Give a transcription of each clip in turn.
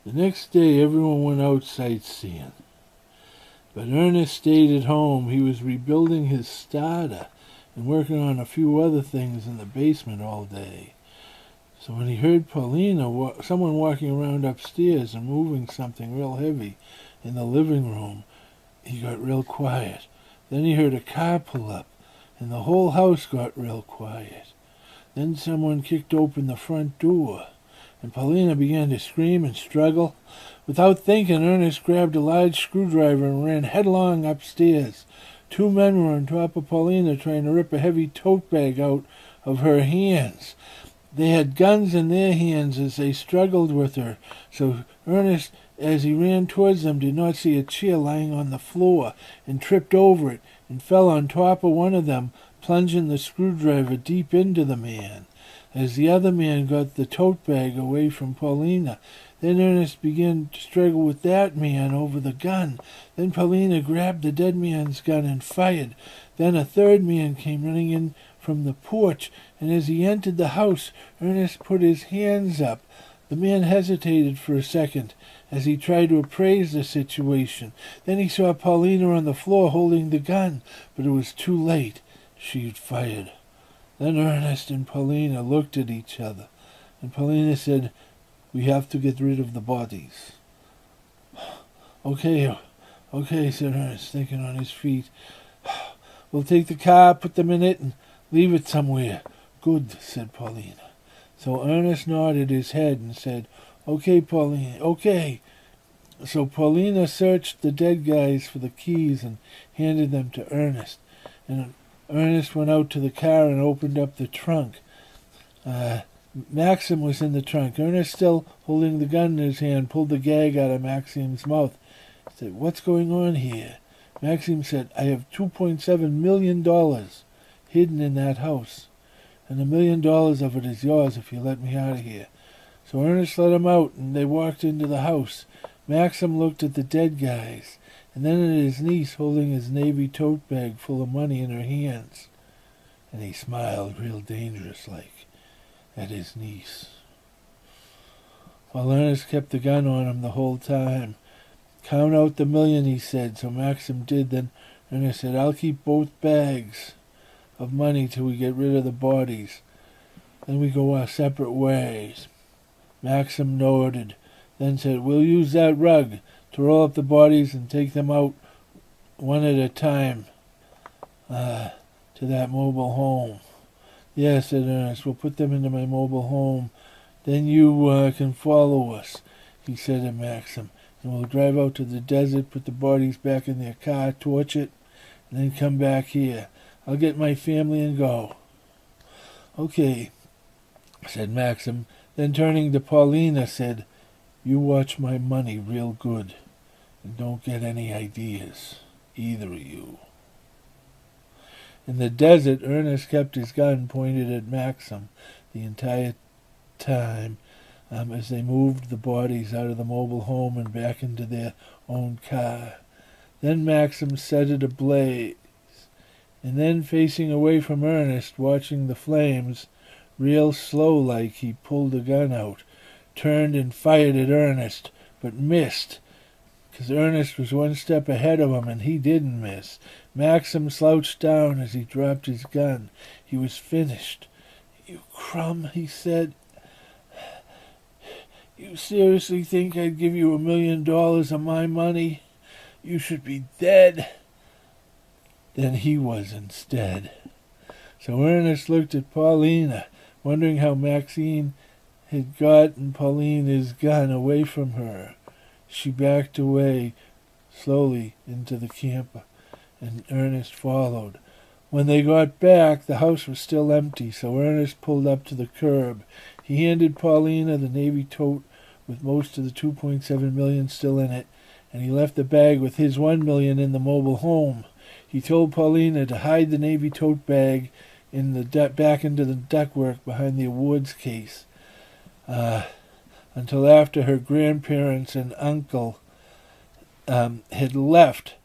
The next day everyone went out sightseeing, but Ernest stayed at home. He was rebuilding his starter and working on a few other things in the basement all day. So when he heard someone walking around upstairs and moving something real heavy in the living room, he got real quiet. Then he heard a car pull up, and the whole house got real quiet. Then someone kicked open the front door, and Paulina began to scream and struggle. Without thinking, Ernest grabbed a large screwdriver and ran headlong upstairs. Two men were on top of Paulina trying to rip a heavy tote bag out of her hands. They had guns in their hands as they struggled with her, so Ernest, as he ran towards them, did not see a chair lying on the floor and tripped over it and fell on top of one of them, plunging the screwdriver deep into the man. As the other man got the tote bag away from Paulina, then Ernest began to struggle with that man over the gun. Then Paulina grabbed the dead man's gun and fired. Then a third man came running in from the porch, and as he entered the house, Ernest put his hands up. The man hesitated for a second as he tried to appraise the situation. Then he saw Paulina on the floor holding the gun, but it was too late. She had fired. Then Ernest and Paulina looked at each other, and Paulina said, "We have to get rid of the bodies." Okay, said Ernest, thinking on his feet. "We'll take the car, put them in it, and leave it somewhere." "Good," said Paulina. So Ernest nodded his head and said, "Okay, Paulina, okay." So Paulina searched the dead guys for the keys and handed them to Ernest. And Ernest went out to the car and opened up the trunk. Maxim was in the trunk. Ernest, still holding the gun in his hand, pulled the gag out of Maxim's mouth. He said, "What's going on here?" Maxim said, "I have $2.7 million hidden in that house, and $1 million of it is yours if you let me out of here." So Ernest let him out, and they walked into the house. Maxim looked at the dead guys, and then at his niece holding his navy tote bag full of money in her hands. And he smiled real dangerous-like at his niece. While Ernest kept the gun on him the whole time. "Count out the $1 million," he said. So Maxim did. Then Ernest said, "I'll keep both bags of money till we get rid of the bodies. Then we go our separate ways." Maxim nodded, then said, "We'll use that rug to roll up the bodies and take them out one at a time to that mobile home." "Yes," said Ernest, "we'll put them into my mobile home. Then you can follow us," he said to Maxim, "and we'll drive out to the desert, put the bodies back in their car, torch it, and then come back here. I'll get my family and go." "Okay," said Maxim. Then turning to Paulina, said, "You watch my money real good, and don't get any ideas, either of you." In the desert, Ernest kept his gun pointed at Maxim the entire time as they moved the bodies out of the mobile home and back into their own car. Then Maxim set it ablaze, and then facing away from Ernest, watching the flames, real slow-like, he pulled the gun out, turned and fired at Ernest, but missed, because Ernest was one step ahead of him, and he didn't miss. Maxim slouched down as he dropped his gun. He was finished. "You crumb," he said. "You seriously think I'd give you $1 million of my money? You should be dead." Then he was instead. So Ernest looked at Paulina, wondering how Maxine had gotten Paulina's gun away from her. She backed away slowly into the camper, and Ernest followed. When they got back, the house was still empty, so Ernest pulled up to the curb. He handed Paulina the navy tote with most of the $2.7 million still in it, and he left the bag with his $1 million in the mobile home. He told Paulina to hide the navy tote bag in the back into the ductwork behind the awards case until after her grandparents and uncle had left,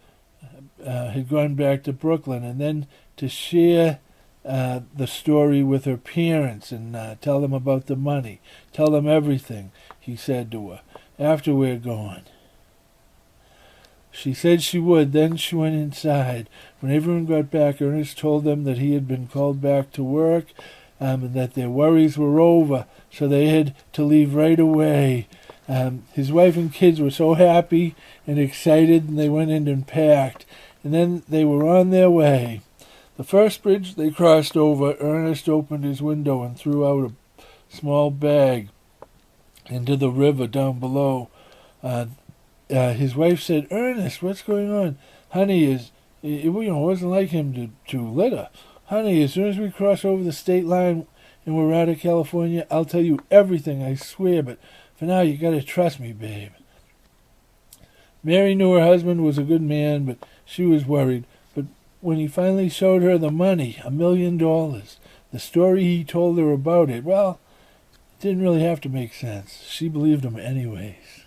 had gone back to Brooklyn, and then to share the story with her parents and tell them about the money. "Tell them everything," he said to her. after we're gone." She said she would. Then she went inside. When everyone got back, Ernest told them that he had been called back to work, and that their worries were over, so they had to leave right away. His wife and kids were so happy and excited, and they went in and packed, and then they were on their way. The first bridge they crossed over, Ernest opened his window and threw out a small bag into the river down below. His wife said, "Ernest, what's going on?" "Honey, it wasn't like him to litter. Honey, as soon as we cross over the state line and we're out of California, I'll tell you everything, I swear, but for now you gotta trust me, babe." Mary knew her husband was a good man, but she was worried. But when he finally showed her the money, $1 million, the story he told her about it, well, it didn't really have to make sense. She believed him anyways.